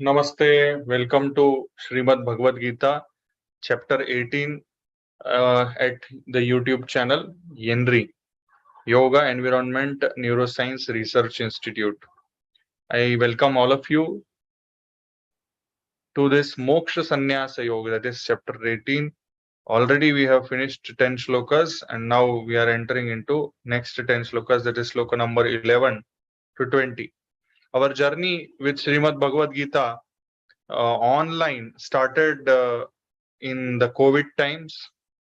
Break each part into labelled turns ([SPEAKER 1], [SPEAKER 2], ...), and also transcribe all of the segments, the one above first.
[SPEAKER 1] Namaste, welcome to Srimad Bhagavad Gita, chapter 18 at the YouTube channel YENRI, Yoga Environment Neuroscience Research Institute. I welcome all of you to this Moksha Sannyasa Yoga, that is chapter 18. Already we have finished 10 shlokas and now we are entering into next 10 shlokas, that is shloka number 11 to 20. Our journey with Srimad Bhagavad Gita online started in the COVID times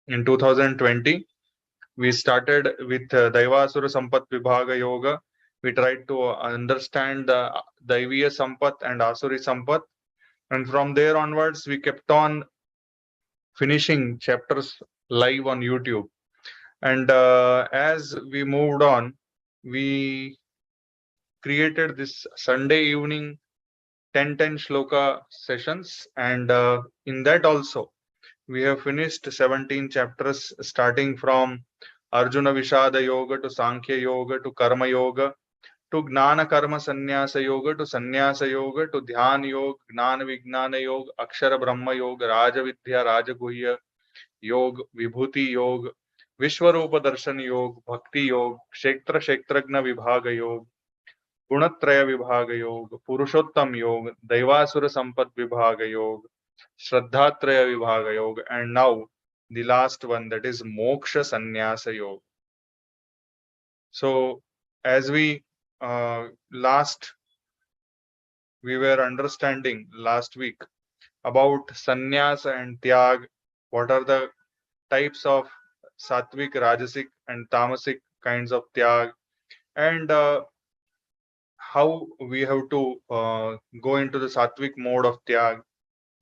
[SPEAKER 1] in 2020. We started with Daivasura Sampat Vibhaga Yoga. We tried to understand the Daiviya Sampat and Asuri Sampat. And from there onwards, we kept on finishing chapters live on YouTube. And as we moved on, we created this Sunday evening 10 shloka sessions. And in that also, we have finished 17 chapters starting from Arjuna Vishada Yoga to Sankhya Yoga to Karma Yoga to Gnana Karma Sannyasa Yoga to Sannyasa Yoga to Dhyan Yoga, Gnana Vijnana Yoga, Akshara Brahma Yoga, Raja Vidya, Raja Guhya Yoga, Vibhuti Yoga, Vishwarupa Darshan Yoga, Bhakti Yoga, Kshetra Kshetragna Vibhaga Yoga, Gunatraya Vibhaga Yoga, Purushottam Yoga, Daivasura Sampat Vibhaga Yoga, Shraddhatraya Vibhaga Yoga, and now the last one, that is Moksha Sannyasa Yoga. So, as we we were understanding last week about sannyasa and tyag, what are the types of sattvic, rajasic, and tamasic kinds of tyag, and how we have to go into the sattvic mode of tyag.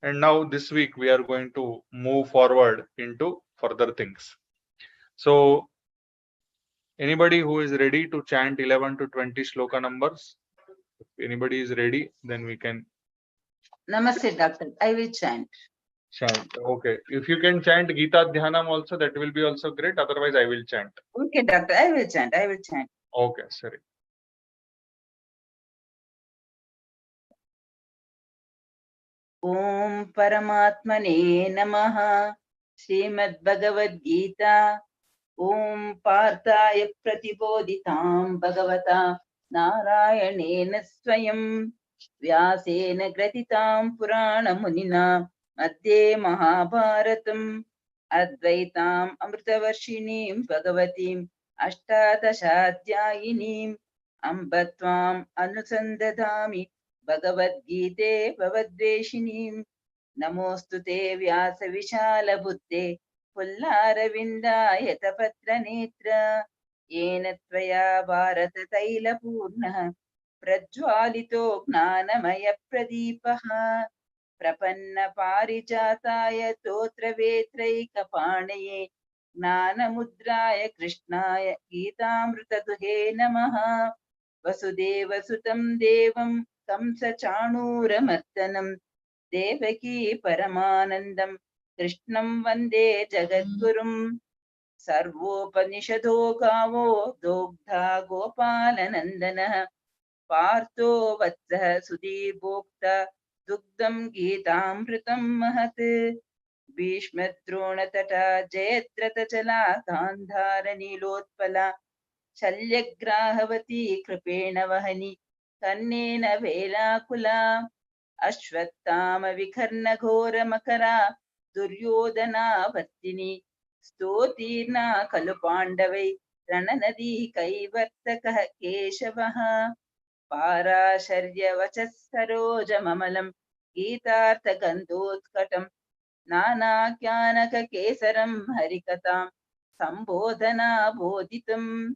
[SPEAKER 1] And now this week we are going to move forward into further things. So anybody who is ready to chant 11 to 20 shloka numbers? If anybody is ready, then we can.
[SPEAKER 2] Namaste, Doctor. I will chant.
[SPEAKER 1] Chant. Okay. If you can chant Gita Dhyanam also, that will be also great. Otherwise, I will chant.
[SPEAKER 2] Okay, Doctor. I will chant. I will chant.
[SPEAKER 1] Okay, sorry.
[SPEAKER 2] Om Paramatmane Namaha. Srimad Bhagavad Gita. Om Parthaya Pratibodhitam Bhagavata Narayanena Swayam Vyasena Gratitam Purana Munina Madhye Mahabharatam Advaitam Amritavarshinim Bhagavatim Ashtadashaധ്യായിനീം Ambatvam Anusandadhami Bhagavad-gite Bhavadveshinim Namostute Vyasa Vishala Buddhe Pullaravindaayatapatra Yena Tvaya Bharata Taila Purna Prajwalito Gnanamaya Pradipaha Prapanna Parijataya Totra Vetraika Panaye Gnanamudraya Krishnaya Gitamritaduhe Namaha Vasudeva Sutam Devam Kamsa Chanuramardhanam Devaki Paramanandam Krishnam Vande Jagadgurum Sarvopanishado Gavo Dogdha Gopalanandana Partho Vatsah Sudhir Bhokta Dugdam Gitamritam Mahat Bhishmadrona Tata Jayadrata Chala Gandhara Nilotpala Shalyagrahavati Kripena Vahani Kannena Velakula Ashwattama Vikharna Ghora Makara Duryodhana Vartini Stotirna Kalupandavai Rananadi Kaivartaka Keshavaha Parasharya Vachasaroja Mamalam Gitartha Gandhotkatam Nana Kyanaka Kesaram Harikatam Sambodhana Bodhitam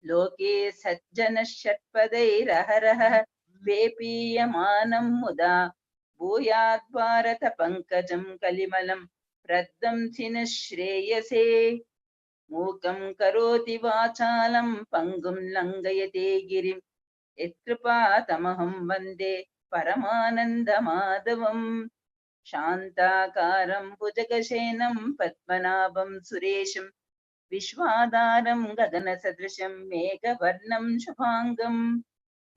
[SPEAKER 2] Loke Sajjana Shatpadairaharaha Vepiyamanam Muda Bhuyat Bharata Pankajam Kalimalam Praddam Shreyase Mukam Karoti Vachalam Pangum Langayate Girim Etripatamaham Vande Paramananda Madhavam Shantakaram Bhujagashenam Padmanabham Suresham Vishwadaram Gadana Sadrisham Meghavarnam Shubhangam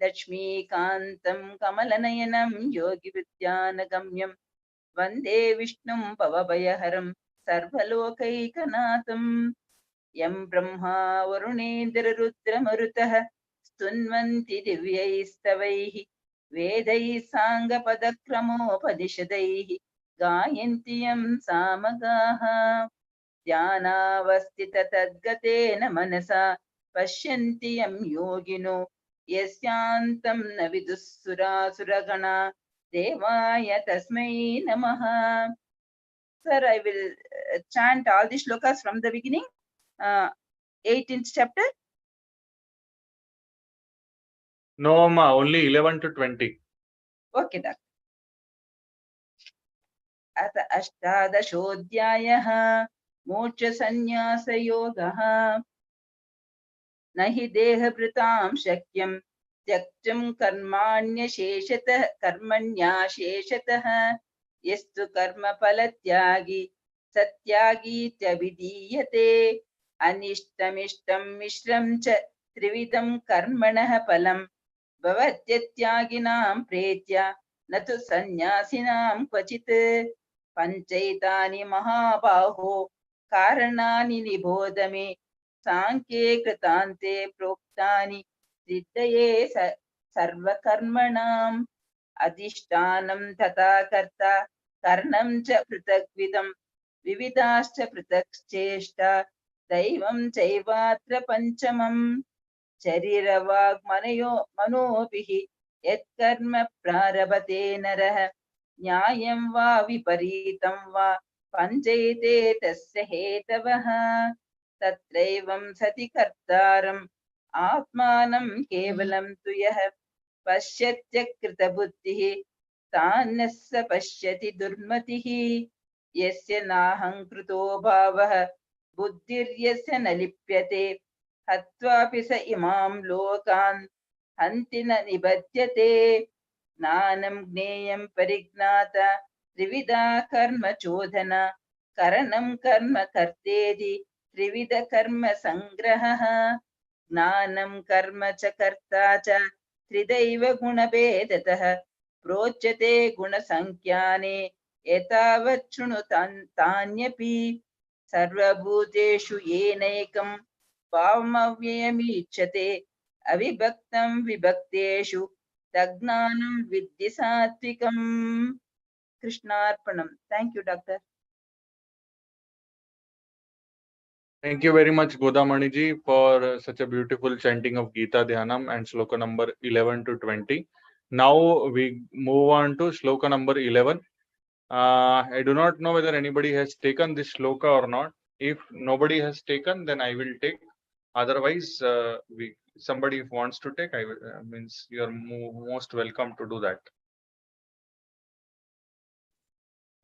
[SPEAKER 2] लक्ष्मीकान्तं कमलनयनं योगिविद्यानगम्यं वन्दे विष्णुं भवभयहरं सर्वलोकैकनाथं यं ब्रह्मा वरुणेन्द्ररुद्रमरुतः स्तुन्वन्ति दिव्यैस्तवैः वेदैः साङ्गपदक्रमोपनिषदैः गायन्ति यं सामगाः ध्यानावस्थिततद्गतेन मनसा पश्यन्ति यं योगिनो यस्यान्तं न विदुः सुरासुरगणा देवाय तस्मै नमः. Sir, I will chant all the shlokas from the beginning. 18th chapter.
[SPEAKER 1] No, ma, only 11 to 20.
[SPEAKER 2] Okay, doctor. अथ अष्टादशोऽध्यायः मोक्षसन्न्यासयोगः न हि देहभृतां शक्यं त्यक्तुं कर्मण्याशेषतः यस्तु कर्मफलत्यागी सत्यागीत्यभिधीयते अनिष्टमिष्टं मिश्रं च त्रिविधं कर्मणः फलं भवत्यत्यागिनां प्रेत्य न तु सन्न्यासिनां क्वचित् पञ्चैतानि महाबाहो कारणानि निबोध मे सांख्ये कृतान्ते प्रोक्तानि सिद्धये सर्वकर्मणाम् अधिष्ठानं तथा कर्ता कर्णं च पृथग्विधं विविधाश्च पृथक् चेष्टा दैवं चैवात्र पञ्चमम् मनोभिः यत्कर्म प्रारभते नरः न्यायं वा विपरीतं वा पञ्चैते तस्य हेतवः तत्रैवं सति कर्तारम् आत्मानं केवलं तु यः पश्यत्यकृतबुद्धिः तान्नः स पश्यति दुर्मतिः यस्य नाहङ्कृतो भावः बुद्धिर्यस्य न लिप्यते हत्वापि स इमां लोकान् हन्ति न निबध्यते ज्ञानं ज्ञेयं परिज्ञाता त्रिविधा कर्म चोदना करणं कर्म कर्तेति त्रिविध कर्म संग्रहः ज्ञानं कर्म च कर्ता च त्रिदैव गुणभेदतः प्रोच्यते गुणसंख्याने एतावत् शृणु तान्यपि सर्वभूतेषु येनैकं भावमव्ययमीक्षते अविभक्तं विभक्तेषु तज्ज्ञानं विद्धि सात्विकम्. कृष्णार्पणम्. Thank you, doctor.
[SPEAKER 1] Thank you very much, Godamani ji, for such a beautiful chanting of Gita Dhyanam and Shloka number 11 to 20. Now we move on to Shloka number 11. I do not know whether anybody has taken this Shloka or not. If nobody has taken, then I will take. Otherwise, somebody if wants to take, I will, means you are most welcome to do that.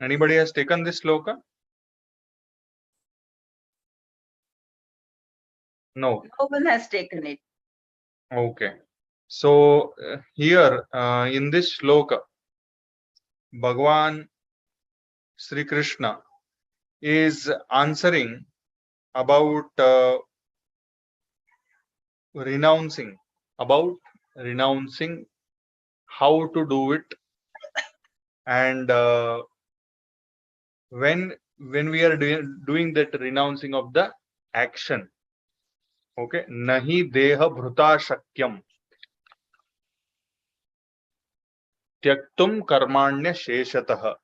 [SPEAKER 1] Anybody has taken this Shloka? No.
[SPEAKER 2] No one has taken it.
[SPEAKER 1] Okay. So here in this Shloka, Bhagwan Sri Krishna is answering about renouncing, how to do it, and when we are doing that renouncing of the action. Okay, nahi deha bhruta shakyam tyaktum karmanya sheshatah.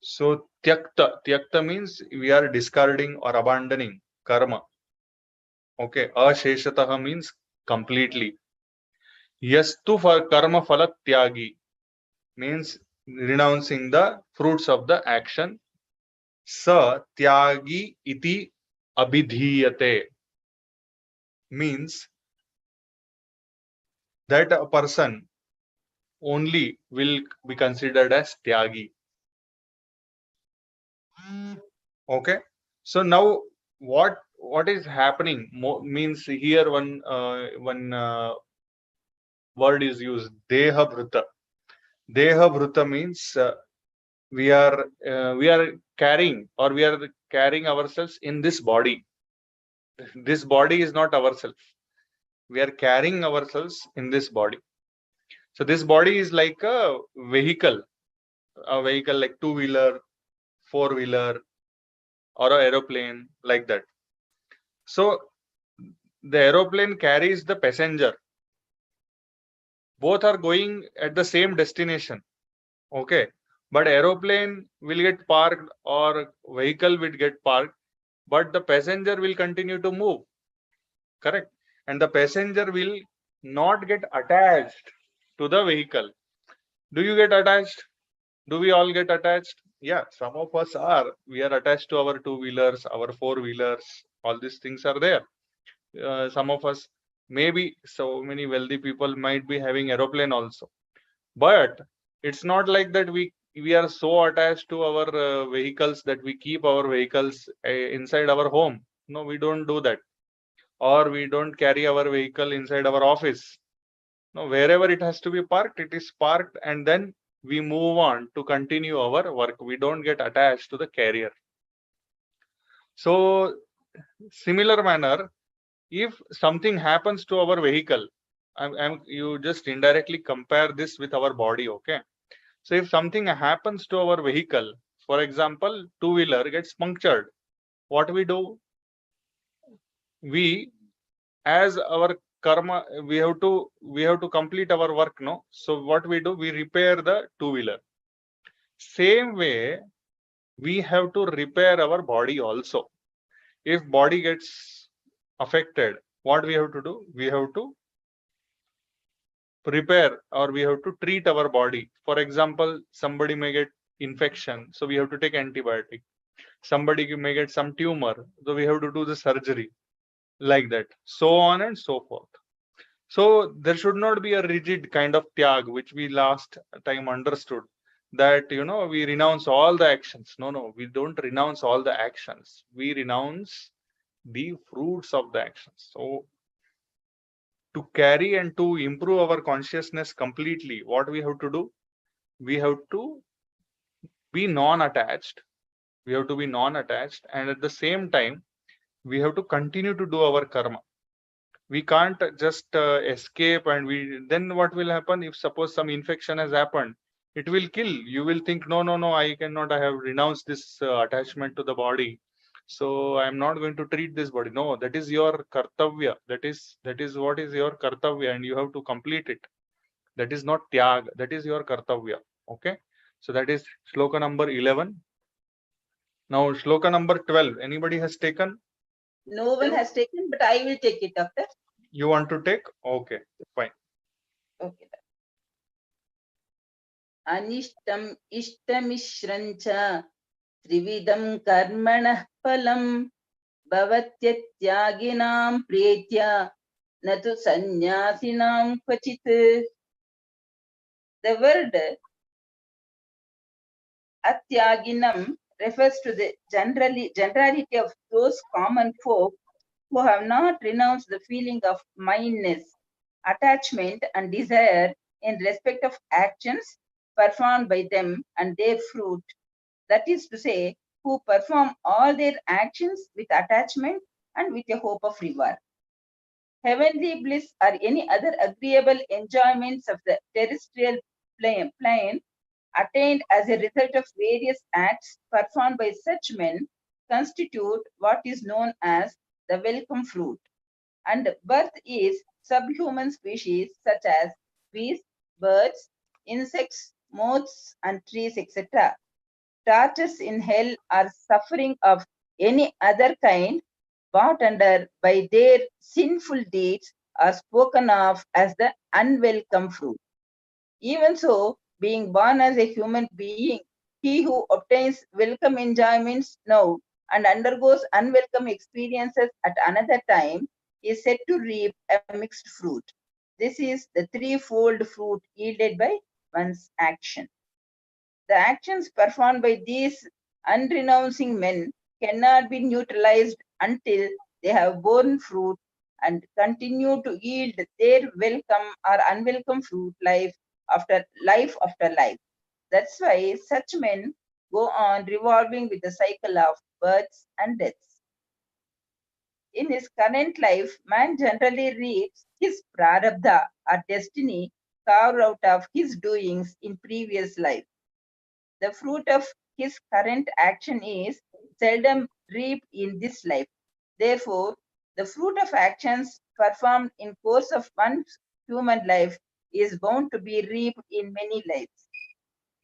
[SPEAKER 1] So tyakta means we are discarding or abandoning karma. Okay, asheshatah means completely. Yastu for karma phala tyagi means renouncing the fruits of the action. Sa tyagi iti abhidhiyate means that a person only will be considered as tyagi. Okay, so now what is happening means here one word is used, deha bhruta. Deha bhruta means we are carrying ourselves in this body. This body is not ourselves. We are carrying ourselves in this body. So this body is like a vehicle like two-wheeler, four-wheeler, or an aeroplane, like that. So the aeroplane carries the passenger. Both are going at the same destination. Okay. But aeroplane will get parked or vehicle will get parked, but the passenger will continue to move. Correct. And the passenger will not get attached to the vehicle. Do you get attached? Do we all get attached? Yeah, some of us are. We are attached to our two-wheelers, our four-wheelers. All these things are there. Some of us, maybe so many wealthy people might be having aeroplane also. But it's not like that we are so attached to our vehicles that we keep our vehicles inside our home. No, we don't do that. Or we don't carry our vehicle inside our office. No, wherever it has to be parked, it is parked, and then we move on to continue our work. We don't get attached to the carrier. So, similar manner, if something happens to our vehicle, you just indirectly compare this with our body, okay? So, if something happens to our vehicle, for example, two-wheeler gets punctured, what we do? We, as our karma, we have to complete our work, no? So what we do? We repair the two-wheeler. Same way, we have to repair our body also. If body gets affected, what we have to do? We have to repair, or we have to treat our body. For example, somebody may get infection, so we have to take antibiotic. Somebody may get some tumor, so we have to do the surgery, like that, so on and so forth. So there should not be a rigid kind of tyag, which we last time understood, that we renounce all the actions. No, we don't renounce all the actions. We renounce the fruits of the actions. So to carry and to improve our consciousness completely, what we have to do? We have to be non-attached. We have to be non-attached, and at the same time, we have to continue to do our karma. We can't just escape, and then what will happen if suppose some infection has happened? It will kill. You will think, no, I cannot. I have renounced this attachment to the body, so I am not going to treat this body. No, that is your kartavya. That is what is your kartavya, and you have to complete it. That is not tyag. That is your kartavya. Okay. So that is shloka number 11. Now shloka number 12. Anybody has taken?
[SPEAKER 2] No one has taken, but I will take it, doctor.
[SPEAKER 1] You want to take? Okay, fine.
[SPEAKER 2] Okay. Anishtam ishtamishrancha trividam karmanah phalam bhavatyatyaginam pretya natu sannyasinam kvachit. The word atyaginam refers to the generality of those common folk who have not renounced the feeling of mindness, attachment, and desire in respect of actions performed by them and their fruit. That is to say, who perform all their actions with attachment and with a hope of reward. Heavenly bliss or any other agreeable enjoyments of the terrestrial plane attained as a result of various acts performed by such men constitute what is known as the welcome fruit. And birth is subhuman species such as beasts, birds, insects, moths, and trees, etc. Tortures in hell are suffering of any other kind brought under by their sinful deeds are spoken of as the unwelcome fruit. Even so, being born as a human being, he who obtains welcome enjoyments now and undergoes unwelcome experiences at another time is said to reap a mixed fruit. This is the threefold fruit yielded by one's action. The actions performed by these unrenouncing men cannot be neutralized until they have borne fruit and continue to yield their welcome or unwelcome fruit life after life. That's why such men go on revolving with the cycle of births and deaths. In his current life, man generally reaps his prarabdha or destiny carved out of his doings in previous life. The fruit of his current action is seldom reaped in this life. Therefore, the fruit of actions performed in course of one human life is bound to be reaped in many lives.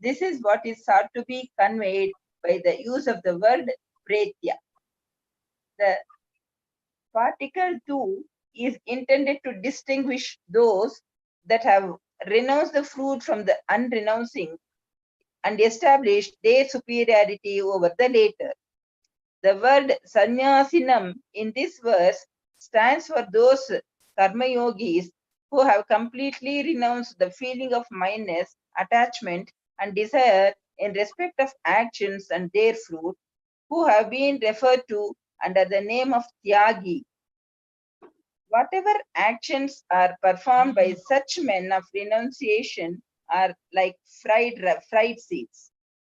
[SPEAKER 2] This is what is sought to be conveyed by the use of the word pretya. The particle two is intended to distinguish those that have renounced the fruit from the unrenouncing and established their superiority over the later. The word sannyasinam in this verse stands for those karma yogis who have completely renounced the feeling of mindness, attachment, and desire in respect of actions and their fruit, who have been referred to under the name of tyagi. Whatever actions are performed by such men of renunciation are like fried seeds.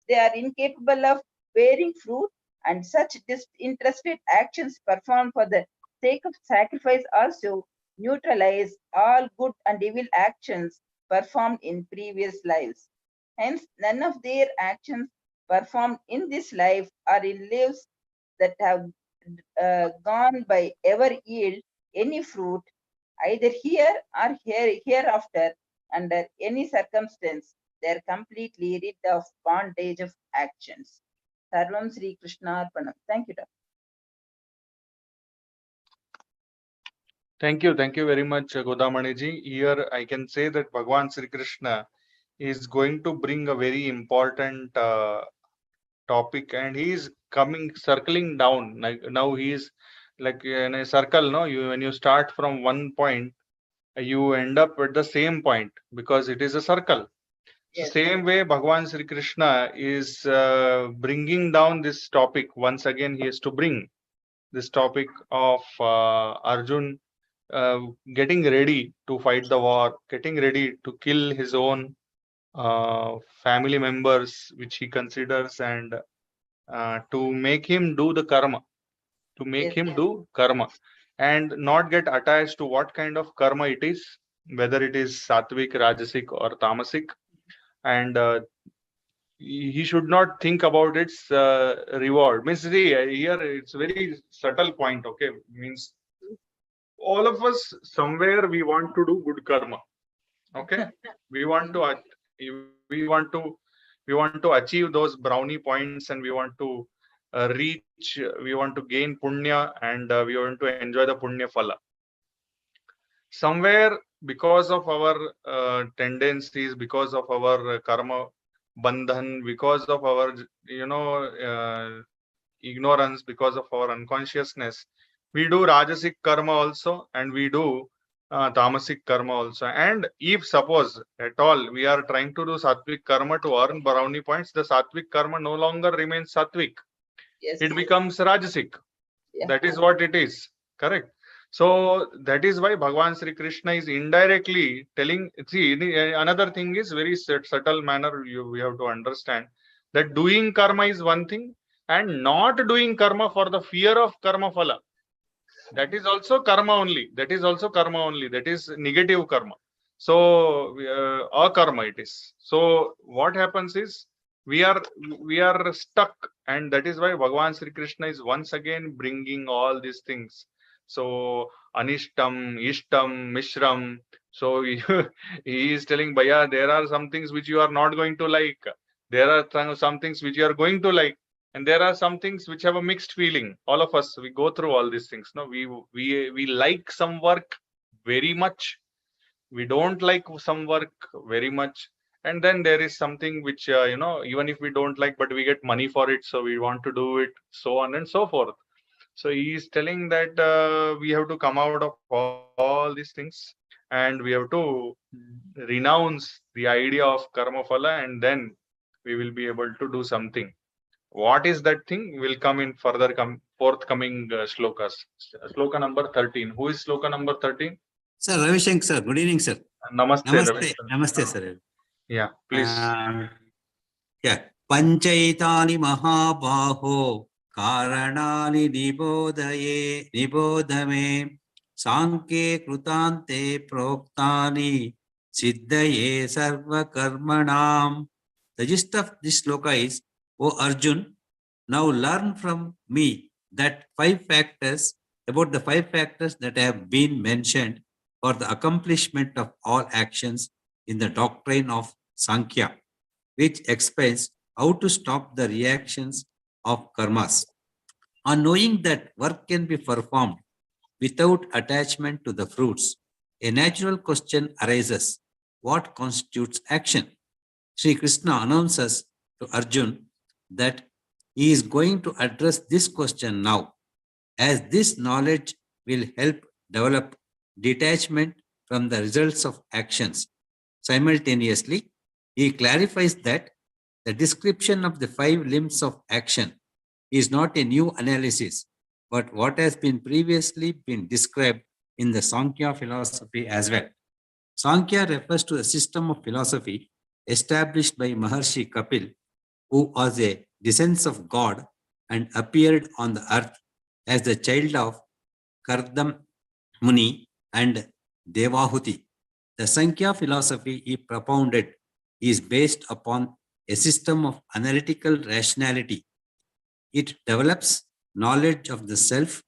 [SPEAKER 2] They are incapable of bearing fruit, and such disinterested actions performed for the sake of sacrifice also neutralize all good and evil actions performed in previous lives. Hence, none of their actions performed in this life or in lives that have gone by ever yield any fruit, either here or hereafter, under any circumstance. They are completely rid of bondage of actions. Sarvam Sri Krishna Arpanam. Thank you, Doctor.
[SPEAKER 1] Thank you very much, Godamaniji. Here I can say that Bhagwan Sri Krishna is going to bring a very important topic, and he is circling down. Like now he is like in a circle. No, when you start from one point, you end up at the same point because it is a circle. So
[SPEAKER 2] Yes.
[SPEAKER 1] same way, Bhagwan Sri Krishna is bringing down this topic once again. He has to bring this topic of Arjun getting ready to fight the war, getting ready to kill his own family members, which he considers, and to make him do the karma, to make
[SPEAKER 2] Yes.
[SPEAKER 1] him do karma, and not get attached to what kind of karma it is, whether it is sattvic, rajasic, or tamasic, and he should not think about its reward. Means here it's very subtle point. Okay, means all of us somewhere we want to do good karma. Okay, we want to we want to achieve those brownie points, and we want to we want to gain punya, and we want to enjoy the punya phala. Somewhere because of our tendencies, because of our karma bandhan, because of our ignorance, because of our unconsciousness, we do rajasic karma also, and we do tamasic karma also. And if suppose at all we are trying to do sattvic karma to earn brownie points, the sattvic karma no longer remains sattvic.
[SPEAKER 2] Yes.
[SPEAKER 1] It becomes rajasic.
[SPEAKER 2] Yeah.
[SPEAKER 1] That is what it is. Correct. So that is why Bhagwan Sri Krishna is indirectly telling. See, another thing is very subtle manner. We have to understand that doing karma is one thing, and not doing karma for the fear of karma phala, that is also karma only. That is also karma only. That is negative karma. So akarma it is. So what happens is we are stuck, and that is why Bhagavan Sri Krishna is once again bringing all these things. So anishtam, ishtam, mishram. So he is telling Bhaiya, there are some things which you are not going to like. There are some things which you are going to like, and there are some things which have a mixed feeling. All of us, we go through all these things. No, we like some work very much, we don't like some work very much, and then there is something which even if we don't like, but we get money for it, so we want to do it, so on and so forth. So he is telling that we have to come out of all these things, and we have to renounce the idea of karma phala, and then we will be able to do something. What is that thing will come in further forthcoming shlokas. Shloka number 13. Who is shloka number 13?
[SPEAKER 3] Sir, Ravi Shankar, sir. Good evening, sir.
[SPEAKER 1] Namaste.
[SPEAKER 3] Namaste. Namaste, sir.
[SPEAKER 1] Yeah, please.
[SPEAKER 3] Yeah. Panchaitani Mahabaho कारणानि निबोध मे सांख्ये कृतान्ते प्रोक्तानि सिद्धये सर्वकर्मणाम्. The gist of this shloka is, O Arjun, now learn from me that about the five factors that have been mentioned for the accomplishment of all actions in the doctrine of Sankhya, which explains how to stop the reactions of karmas. On knowing that work can be performed without attachment to the fruits, a natural question arises: what constitutes action? Sri Krishna announces to Arjun that he is going to address this question now, as this knowledge will help develop detachment from the results of actions. Simultaneously, he clarifies that the description of the five limbs of action is not a new analysis, but what has been previously been described in the Sankhya philosophy as well. Sankhya refers to a system of philosophy established by Maharshi Kapil, who was a descendant of God and appeared on the earth as the child of Kardam Muni and Devahuti. The Sankhya philosophy he propounded is based upon a system of analytical rationality. It develops knowledge of the self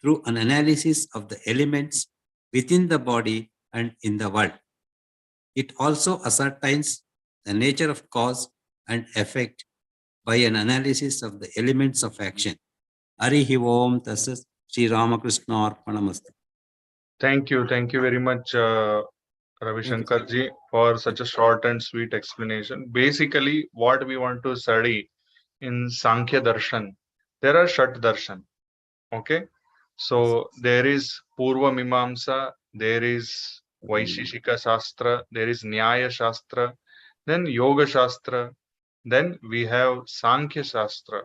[SPEAKER 3] through an analysis of the elements within the body and in the world. It also ascertains the nature of cause and effect by an analysis of the elements of action. Harihi Om Tasas Sri Ramakrishna Arpanamastu.
[SPEAKER 1] Thank you very much, Ravi Shankar ji, for such a short and sweet explanation. Basically, what we want to study in Sankhya Darshan, there are Shat Darshan. Okay, so there is Purva Mimamsa, there is Vaishishika Shastra, there is Nyaya Shastra, then Yoga Shastra, then we have Sankhya Shastra,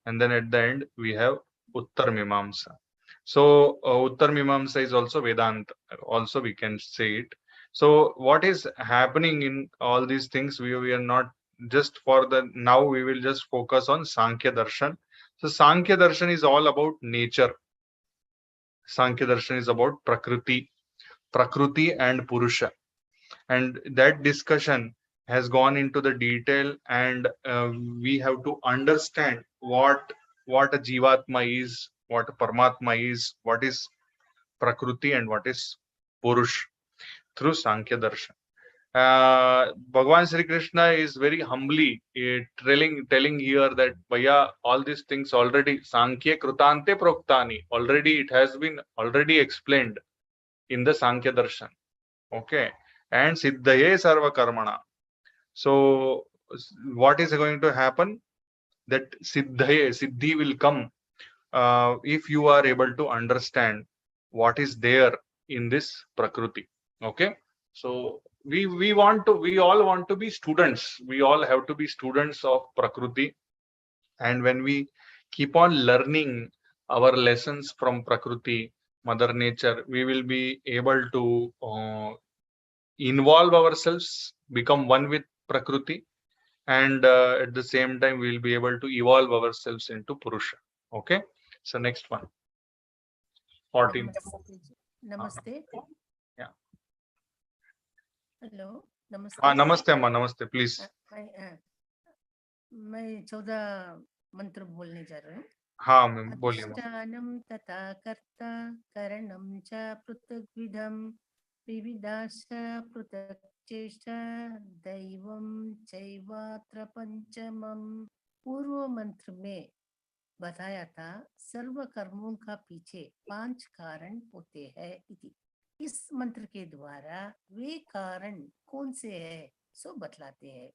[SPEAKER 1] and then at the end we have Uttar Mimamsa. So Uttar Mimamsa is also Vedanta, also we can say it. So what is happening in all these things, we are not just for the now, we will just focus on Sankhya Darshan. So Sankhya Darshan is all about nature. Sankhya Darshan is about Prakriti and Purusha. And that discussion has gone into the detail, and we have to understand what a Jivatma is, what a Paramatma is, what is Prakriti and what is Purush through Sankhya Darshan. Bhagavan Sri Krishna is very humbly telling here that Bhaiya, all these things already Sankhya Krutante Proktani, already it has been already explained in the Sankhya Darshan. Okay, and Siddhaye Sarva Karmana. So what is going to happen? That Siddhi will come if you are able to understand what is there in this Prakriti. Okay, so we all want to be students. We all have to be students of Prakriti, and when we keep on learning our lessons from Prakriti, Mother Nature, we will be able to involve ourselves, become one with Prakriti, and at the same time we will be able to evolve ourselves into Purusha. Okay, so next one, 14.
[SPEAKER 4] Namaste.
[SPEAKER 1] Yeah.
[SPEAKER 4] Hello. Namaste.
[SPEAKER 1] Namaste Amma, namaste, please.
[SPEAKER 4] मैं 14 मंत्र बोलने जा रहा हूँ.
[SPEAKER 1] हाँ ma'am बोलिए.
[SPEAKER 4] अधिष्ठानं तथा कर्ता करणं च पृथग्विधं विविधाश्च पृथक् चेष्टा दैवं चैवात्र पंचमम्. पूर्व मंत्र में बताया था सर्व कर्मों का पीछे 5 कारण होते हैं इति. इस मंत्र के द्वारा वे कारण कौन से हैं सो बतलाते हैं.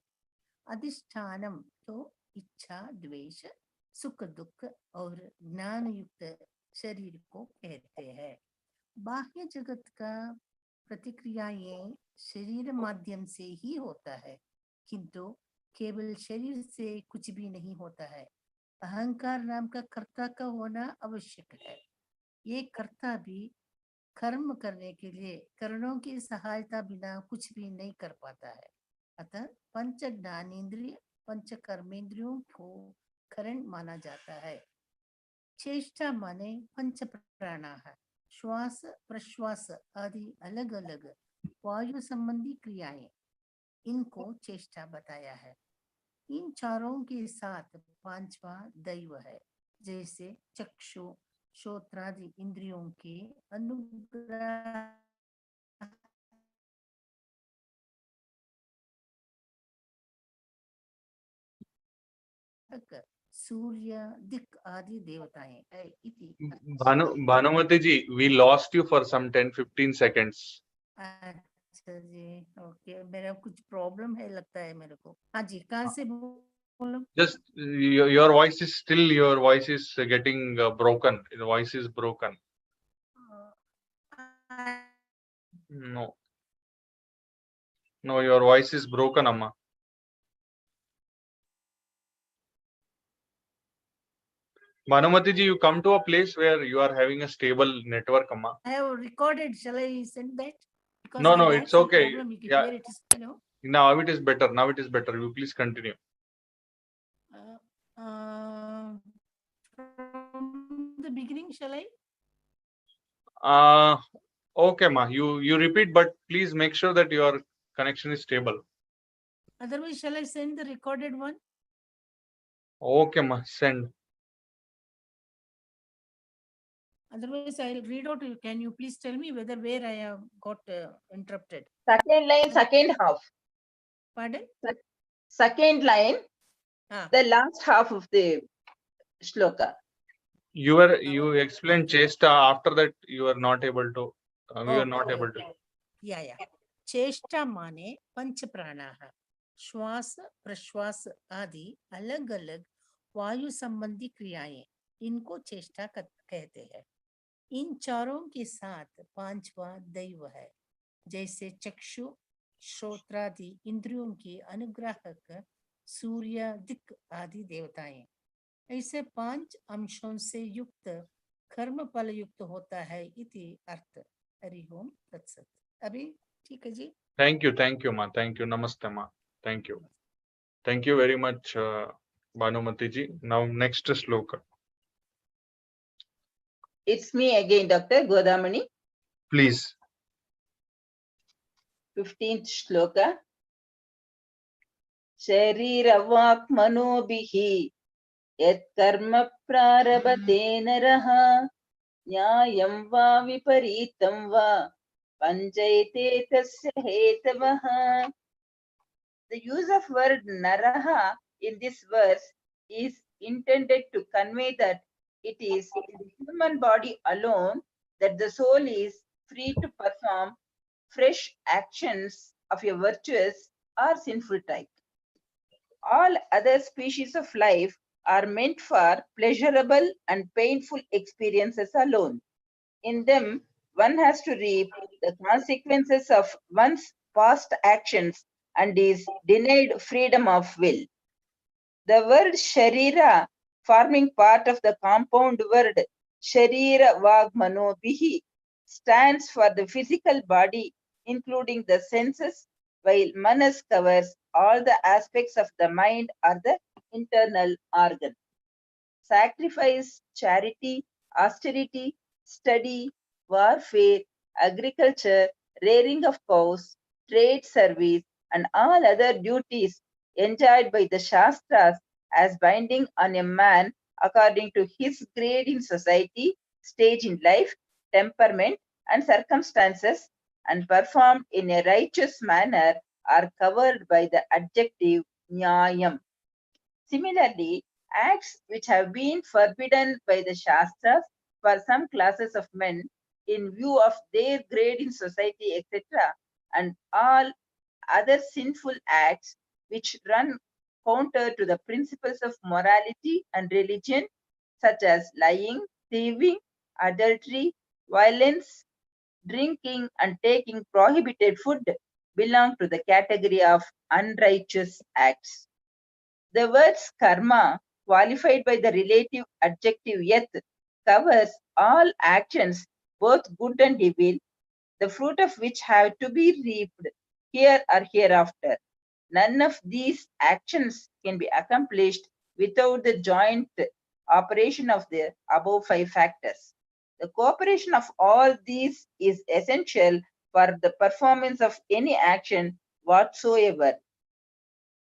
[SPEAKER 4] अधिष्ठानम तो इच्छा, द्वेष, सुख दुख और ज्ञान युक्त शरीर को कहते हैं. बाह्य जगत का प्रतिक्रियाएं शरीर माध्यम से ही होता है, किंतु केवल शरीर से कुछ भी नहीं होता है. अहंकार नाम का कर्ता का होना आवश्यक है. ये कर्ता भी कर्म करने के लिए कर्णों की सहायता बिना कुछ भी नहीं कर पाता है. अतः पंच ज्ञानेन्द्रिय पंच कर्मेंद्रियों को करण माना जाता है. चेष्टा माने पंच प्राणाः, श्वास प्रश्वास आदि अलग अलग वायु संबंधी क्रियाएं, इनको चेष्टा बताया है। इन चारों के साथ पांचवा दैव है, जैसे चक्षु श्रोत्रादि इंद्रियों के अनुग्रह सूर्य दिक् आदि देवताएं है इति।
[SPEAKER 1] Bhanumati ji, we lost you for some 10-15 seconds.
[SPEAKER 4] अच्छा जी, ओके, मेरा कुछ प्रॉब्लम है लगता है मेरे को। हाँ जी, कहाँ से बोलो?
[SPEAKER 1] Just your voice is still, your voice is getting broken. The voice is broken. No, no, your voice is broken, Amma. Bhanumati ji, you come to a place where you are having a stable network, Amma.
[SPEAKER 4] I have recorded. Shall I send that? Because
[SPEAKER 1] No,
[SPEAKER 4] I
[SPEAKER 1] no,
[SPEAKER 4] had
[SPEAKER 1] it's
[SPEAKER 4] some
[SPEAKER 1] okay.
[SPEAKER 4] problem.
[SPEAKER 1] Yeah.
[SPEAKER 4] Here it is.
[SPEAKER 1] Now it is better. Now it is better. You please continue.
[SPEAKER 4] From the beginning, shall I?
[SPEAKER 1] Okay, Ma. You repeat, but please make sure that your connection is stable.
[SPEAKER 4] Otherwise, shall I send the recorded one?
[SPEAKER 1] Okay, Ma. Send.
[SPEAKER 4] Otherwise, I'll read out. Can you please tell me where I have got interrupted?
[SPEAKER 2] Second line, second half.
[SPEAKER 4] Pardon?
[SPEAKER 2] Second line, the last half of the shloka.
[SPEAKER 1] You explained Chesta. After that, you are not able to. We are not able to.
[SPEAKER 4] Yeah. चेष्टा माने पंच प्राणाः, श्वास प्रश्वास आदि अलग अलग वायु संबंधी क्रियाएं, इनको चेष्टा कहते हैं। इन चारों के साथ पांचवा दैव है, जैसे चक्षु श्रोत्रादि इंद्रियों के अनुग्राहक सूर्य दिक् आदि देवताएं। ऐसे पांच अंशों से युक्त कर्म फल युक्त होता है इति अर्थ। हरि ओम तत्सत। अभी ठीक है जी।
[SPEAKER 1] Thank you, Ma. Thank you. Namaste, Ma. Thank you very much, Bhanumati ji. Now next shloka.
[SPEAKER 2] It's me again, Dr. Godamani.
[SPEAKER 1] Please.
[SPEAKER 2] 15th shloka. Shariravaak manobhihi yat karma prarabhate naraha nyayam va viparitam va panchayate tasya hetavaha. The use of word naraha in this verse is intended to convey that it is in the human body alone that the soul is free to perform fresh actions of a virtuous or sinful type. All other species of life are meant for pleasurable and painful experiences alone. In them, one has to reap the consequences of one's past actions and is denied freedom of will. The word sharira, forming part of the compound word sharira vagmano bihi, stands for the physical body, including the senses, while manas covers all the aspects of the mind or the internal organ. Sacrifice, charity, austerity, study, warfare, agriculture, rearing of cows, trade service, and all other duties enjoyed by the Shastras as binding on a man according to his grade in society, stage in life, temperament, and circumstances, and performed in a righteous manner are covered by the adjective nyayam. Similarly, acts which have been forbidden by the Shastras for some classes of men in view of their grade in society, etc., and all other sinful acts which run counter to the principles of morality and religion, such as lying, thieving, adultery, violence, drinking, and taking prohibited food, belong to the category of unrighteous acts. The words karma, qualified by the relative adjective yat, covers all actions, both good and evil, the fruit of which have to be reaped here or hereafter. None of these actions can be accomplished without the joint operation of the above 5 factors. The cooperation of all these is essential for the performance of any action whatsoever.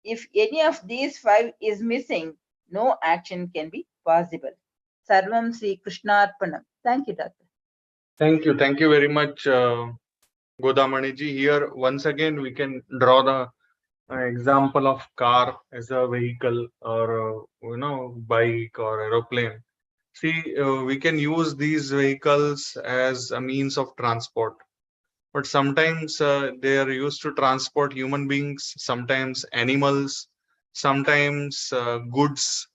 [SPEAKER 2] If any of these 5 is missing, no action can be possible. Sarvam Sri Krishnarpanam. Thank you, Doctor.
[SPEAKER 1] Thank you very much, Godamani ji. Here, once again, we can draw the example of car as a vehicle, or bike or aeroplane. See, we can use these vehicles as a means of transport, but sometimes they are used to transport human beings, sometimes animals, sometimes goods,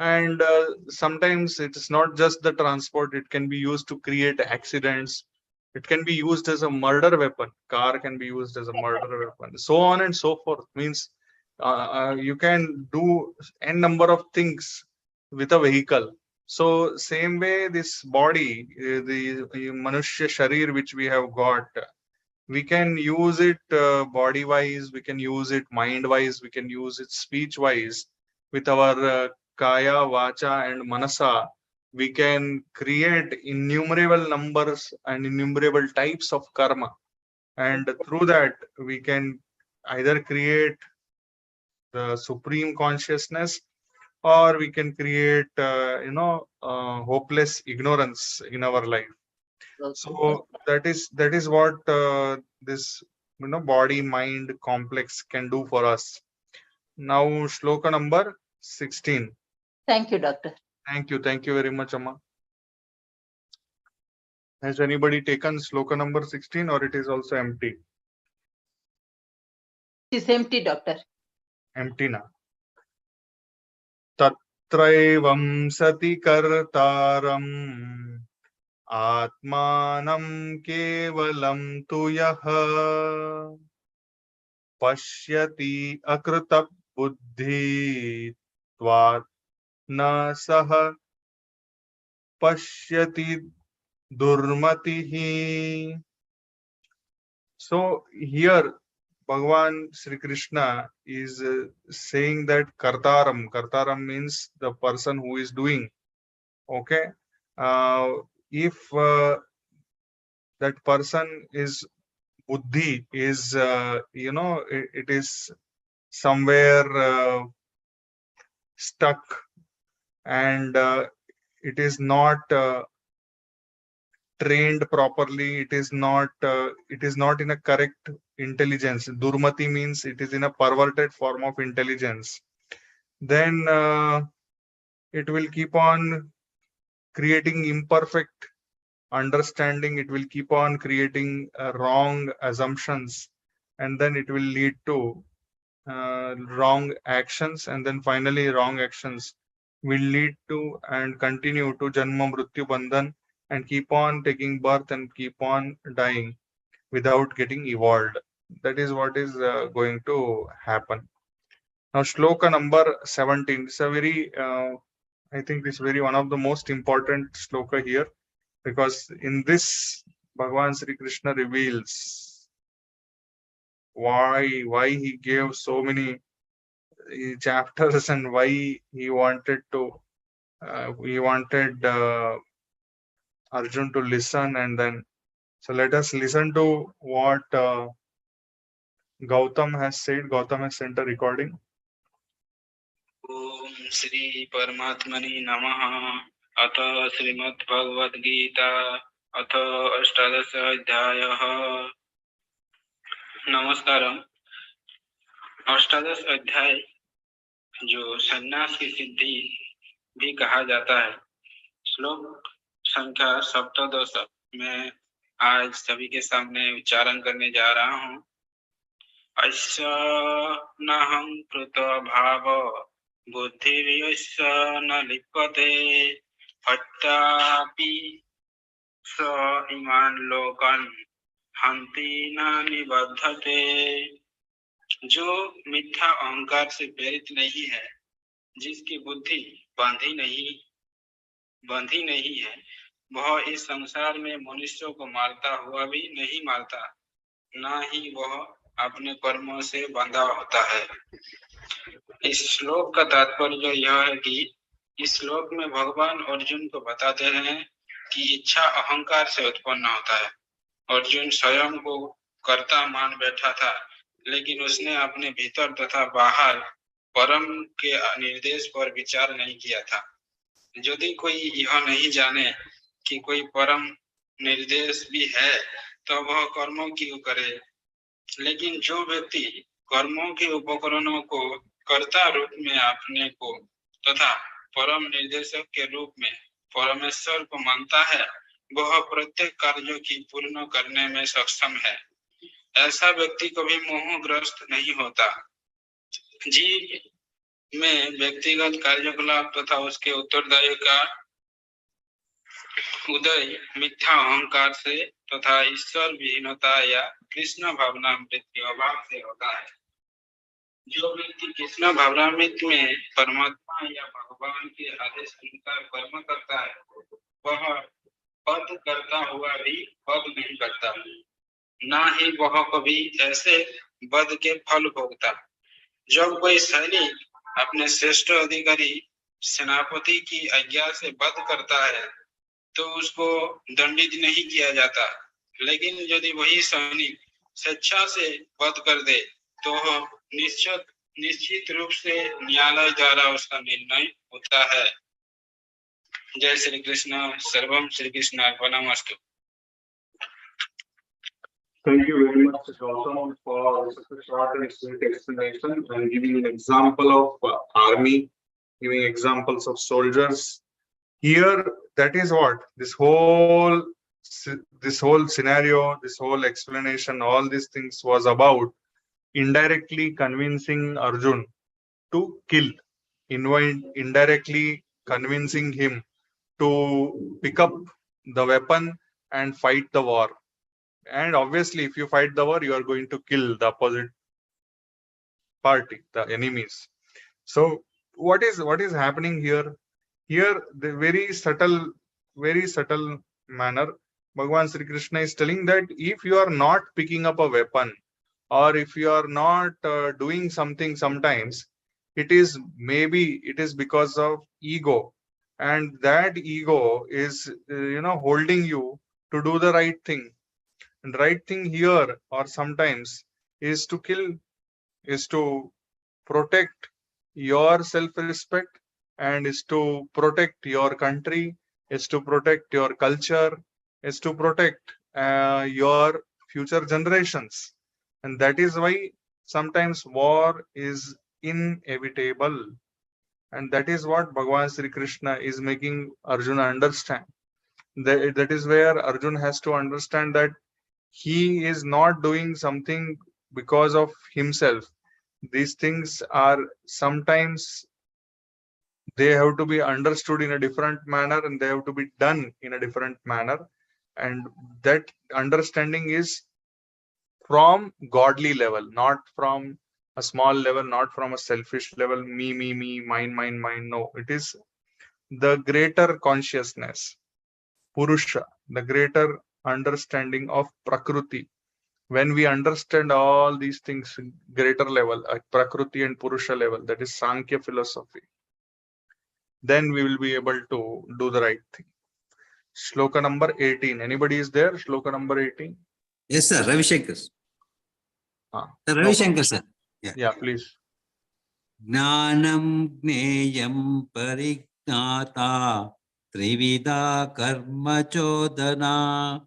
[SPEAKER 1] and sometimes it is not just the transport. It can be used to create accidents. It can be used as a murder weapon. Car can be used as a murder weapon, so on and so forth. Means you can do n number of things with a vehicle. So same way, this body, the manushya sharir which we have got, we can use it body wise, we can use it mind wise, we can use it speech wise. With our kaya, vacha and manasa, we can create innumerable numbers and innumerable types of karma, and through that we can either create the supreme consciousness, or we can create hopeless ignorance in our life. So that is what this body mind complex can do for us. Now shloka number 16.
[SPEAKER 2] Thank you, Doctor.
[SPEAKER 1] Thank you very much, Amma. Has anybody taken shloka number 16, or it is also empty?
[SPEAKER 2] It is empty, Doctor.
[SPEAKER 1] Empty na. Tatraivam sati kartaram atmanam kevalam tu yaha pashyati akrita buddhi tvat na sah pashyati durmatihi. So here Bhagavan Sri Krishna is saying that kartaram means the person who is doing. Okay, if that person is buddhi, is it is somewhere stuck, and it is not trained properly, it is not in a correct intelligence. Durmati means it is in a perverted form of intelligence. Then it will keep on creating imperfect understanding, it will keep on creating wrong assumptions, and then it will lead to wrong actions, and then finally wrong actions will lead to and continue to janma mrityu bandhan, and keep on taking birth and keep on dying without getting evolved. That is what is going to happen. Now shloka number 17. It's a very I think this is very one of the most important shloka here, because in this Bhagavan Sri Krishna reveals why he gave so many chapters, and why he wanted Arjun to listen. And then, so let us listen to what Gautam has said. Gautam has sent a recording.
[SPEAKER 5] ओम श्री परमात्मने नमः। अथ श्रीमद् भगवद गीता अथ अष्टादश अध्यायः। नमस्कारम। अष्टादश अध्याय जो संन्यास की सिद्धि भी कहा जाता है, श्लोक संख्या 17 में आज सभी के सामने उच्चारण करने जा रहा हूँ। अस्य नहं कृत भाव बुद्धिर्यस्य न लिप्यते हत्यापि स इमान् लोकान् हन्ति न निबध्यते। जो मिथ्या अहंकार से प्रेरित नहीं है, जिसकी बुद्धि बंधी नहीं है, वह इस संसार में मनुष्यों को मारता हुआ भी नहीं मारता, न ही वह अपने कर्मों से बंधा होता है। इस श्लोक का तात्पर्य यह है कि इस श्लोक में भगवान अर्जुन को बताते हैं कि इच्छा अहंकार से उत्पन्न होता है। अर्जुन स्वयं को कर्ता मान बैठा था, लेकिन उसने अपने भीतर तथा बाहर परम के निर्देश पर विचार नहीं किया था। यदि कोई यह नहीं जाने कि कोई परम निर्देश भी है, तो वह कर्मों क्यों करे। लेकिन जो व्यक्ति कर्मों के उपकरणों को कर्ता रूप में अपने को तथा परम निर्देशक के रूप में परमेश्वर को मानता है, वह प्रत्येक कार्यों की पूर्ण करने में सक्षम है। ऐसा व्यक्ति कभी मोहग्रस्त नहीं होता। जीव में व्यक्तिगत कार्यकलाप तथा उसके उत्तरदायी का उदय मिथ्या अहंकार से तथा ईश्वर विहीनता या कृष्ण भावनामृत के अभाव से होता है। जो व्यक्ति कृष्ण भावनामृत में परमात्मा या भगवान के आदेश अनुसार कर्म करता है, वह पद करता हुआ भी पद नहीं करता, ना ही वह कभी ऐसे पद के फल भोगता। जब कोई सैनिक अपने श्रेष्ठ अधिकारी सेनापति की आज्ञा से वध करता है, तो उसको दंडित नहीं किया जाता। लेकिन यदि वही सैनिक स्वेच्छा से वध कर दे, तो निश्चित रूप से न्यायालय द्वारा उसका निर्णय होता है। जय श्री कृष्ण। सर्वम Shri Krishna अर्पणमस्तु।
[SPEAKER 1] Thank you very much, Gautam, for such a short and sweet explanation and giving an example of army, giving examples of soldiers. Here, that is what this whole scenario, this whole explanation, all these things was about indirectly convincing Arjun to kill, indirectly convincing him to pick up the weapon and fight the war. And obviously, if you fight the war, you are going to kill the opposite party, the enemies. So what is happening here? Here, the very subtle manner, Bhagavan Sri Krishna is telling that if you are not picking up a weapon, or if you are not doing something sometimes, it is because of ego, and that ego is holding you to do the right thing. And right thing here or sometimes is to kill, is to protect your self-respect, and is to protect your country, is to protect your culture, is to protect your future generations. And that is why sometimes war is inevitable. And that is what Bhagavan Sri Krishna is making Arjuna understand. That is where Arjuna has to understand that he is not doing something because of himself. These things are sometimes they have to be understood in a different manner, and they have to be done in a different manner. And that understanding is from godly level, not from a small level, not from a selfish level, me, mine. No, it is the greater consciousness, Purusha, the greater understanding of Prakriti. When we understand all these things, greater level, Prakriti and Purusha level, that is Sankhya philosophy, then we will be able to do the right thing. Shloka number 18. Anybody is there? Shloka number 18.
[SPEAKER 3] Yes, sir. Ravi Shankar. Sir, Ravi Shankar, sir.
[SPEAKER 1] Yeah, please.
[SPEAKER 3] Jnanam gneyam parignata trivida karma chodana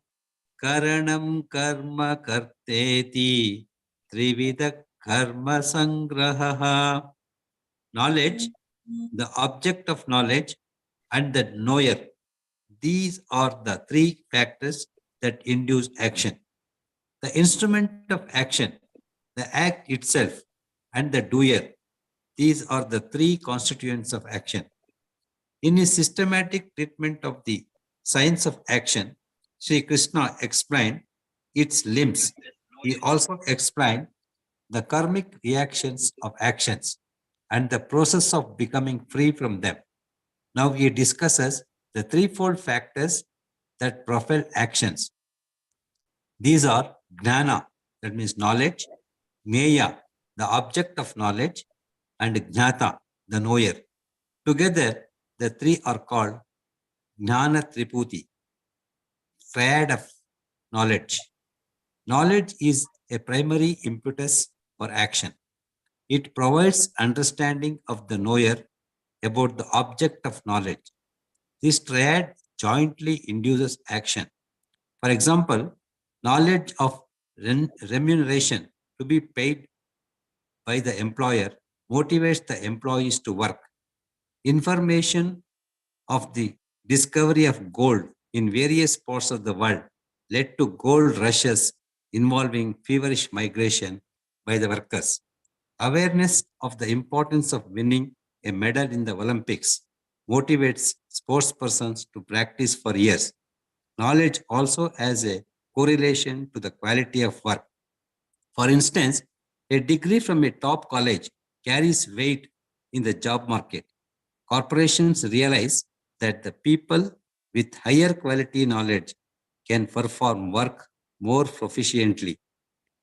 [SPEAKER 3] karanam karma karteti trivida karma sangraha. Knowledge, the object of knowledge, and the knower. These are the three factors that induce action. The instrument of action, the act itself, and the doer. These are the three constituents of action. In his systematic treatment of the science of action, Sri Krishna explained its limbs. He also explained the karmic reactions of actions and the process of becoming free from them. Now he discusses the threefold factors that propel actions. These are Gnana, that means knowledge, Gneya, the object of knowledge, and Jnata, the knower. Together, The three are called Jnana Triputi, triad of knowledge. Knowledge is a primary impetus for action. It provides understanding of the knower about the object of knowledge. This triad jointly induces action. For example, knowledge of remuneration to be paid by the employer motivates the employees to work. Information of the discovery of gold in various parts of the world led to gold rushes involving feverish migration by the workers. Awareness of the importance of winning a medal in the Olympics motivates sportspersons to practice for years. Knowledge also has a correlation to the quality of work. For instance, a degree from a top college carries weight in the job market. Corporations realize that the people with higher quality knowledge can perform work more proficiently.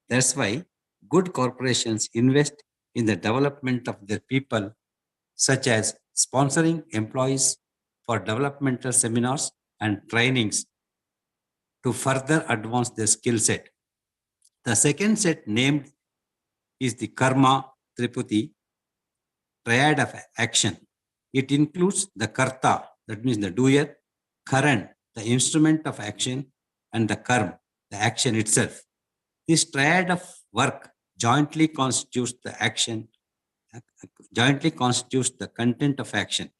[SPEAKER 3] That's why good corporations invest in the development of their people, such as sponsoring employees for developmental seminars and trainings to further advance their skill set. The second set named is the Karma Triputi, triad of action. It includes the Karta, that means the doer, Karan, the instrument of action, and the Karma, the action itself. This triad of work jointly constitutes the action, jointly constitutes the content of action.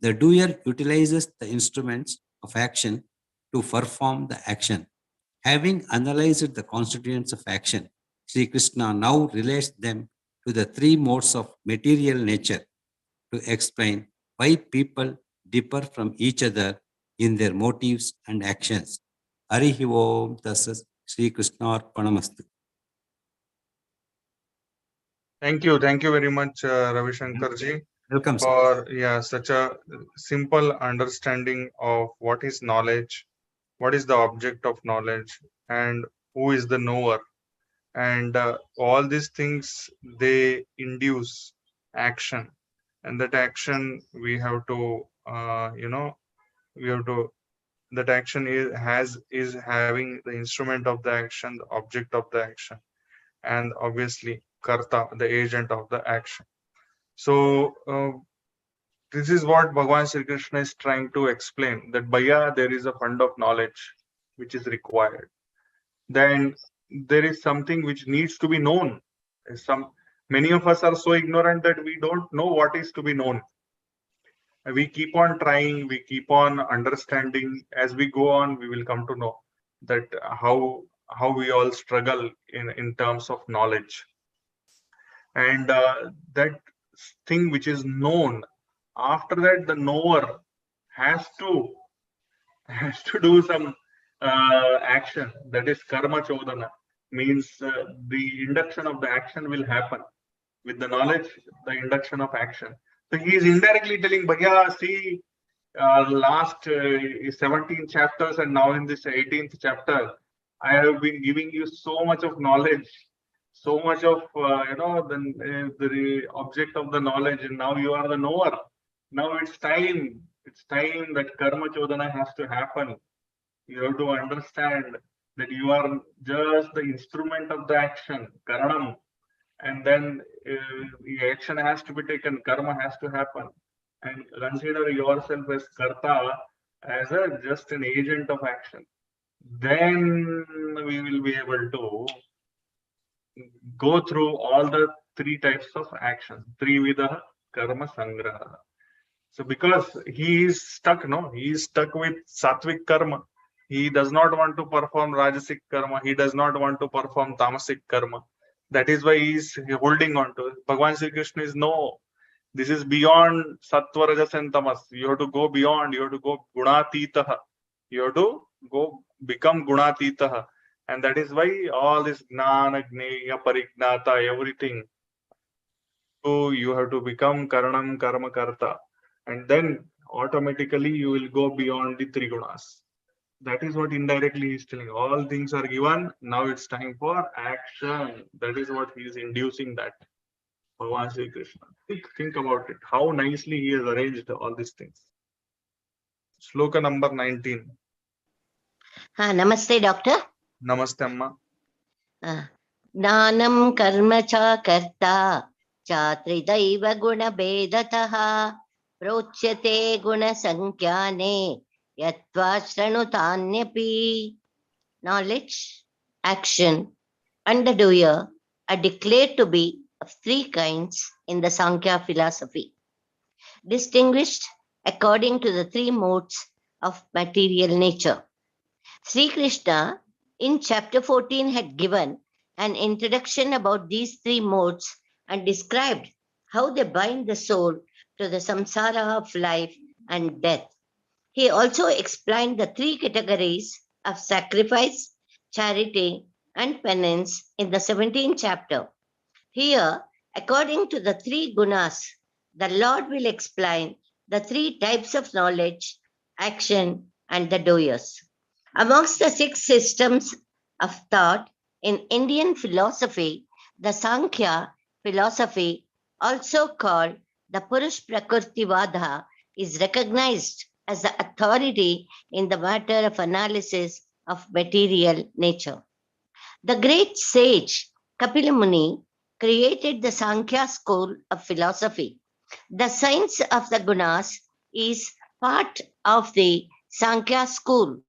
[SPEAKER 3] The doer utilizes the instruments of action to perform the action. Having analyzed the constituents of action, Sri Krishna now relates them to the three modes of material nature to explain why people differ from each other in their motives and actions. Harihi Om Tasas Sri Krishna Arpanamastu.
[SPEAKER 1] Thank you very much, Ravi Shankar ji,
[SPEAKER 3] Welcome, sir.
[SPEAKER 1] for such a simple understanding of what is knowledge, what is the object of knowledge, and who is the knower. And all these things, they induce action, and that action we have to we have to that action is having the instrument of the action, the object of the action, and obviously karta, the agent of the action. So this is what Bhagavan Sri Krishna is trying to explain, that bhaiya, there is a fund of knowledge which is required. Then there is something which needs to be known. Many of us are so ignorant that we don't know what is to be known. We keep on trying, we keep on understanding. As we go on, we will come to know that how we all struggle in terms of knowledge. And that thing which is known, after that the knower has to do some action, that is karma chodana, means the induction of the action will happen with the knowledge, the induction of action. So he is indirectly telling bhaiya, see, last 17 chapters and now in this 18th chapter, I have been giving you so much of knowledge, so much of the object of the knowledge, and now you are the knower. Now it's time that karma chodana has to happen. You have to understand that you are just the instrument of the action, karanam, and then the action has to be taken, karma has to happen, and consider yourself as karta, as just an agent of action. Then we will be able to go through all the three types of action, trividha karma sangraha. So because he is stuck with sattvic karma. He does not want to perform rajasic karma. He does not want to perform tamasic karma. That is why he is holding on to it. Bhagavan Sri Krishna is no. This is beyond sattva, rajas, and tamas. You have to go beyond. You have to go gunatitaha. You have to go become gunatitaha. And that is why all this gnana, gneya, parignata, everything. So you have to become karanam, karma, karta. And then automatically you will go beyond the three gunas. That is what indirectly he is telling. All things are given. Now it's time for action. That is what he is inducing that. Bhagavan Sri Krishna. Think about it. How nicely he has arranged all these things. Shloka number 19.
[SPEAKER 6] Namaste, Doctor.
[SPEAKER 1] Namaste, Amma.
[SPEAKER 6] Jnanam karma cha karta chatridaiva guna bedataha prochyate guna sankyane yatva shranutanyapi. Knowledge, action, and the doer are declared to be of three kinds in the Sankhya philosophy, distinguished according to the three modes of material nature. Sri Krishna in chapter 14 had given an introduction about these three modes and described how they bind the soul to the samsara of life and death. He also explained the three categories of sacrifice, charity, and penance in the 17th chapter. Here, according to the three gunas, the Lord will explain the three types of knowledge, action, and the doers. Amongst the six systems of thought in Indian philosophy, the Sankhya philosophy, also called the Purush Prakrtivada, is recognized as the authority in the matter of analysis of material nature. The great sage Kapila Muni created the Sankhya school of philosophy. The science of the gunas is part of the Sankhya school.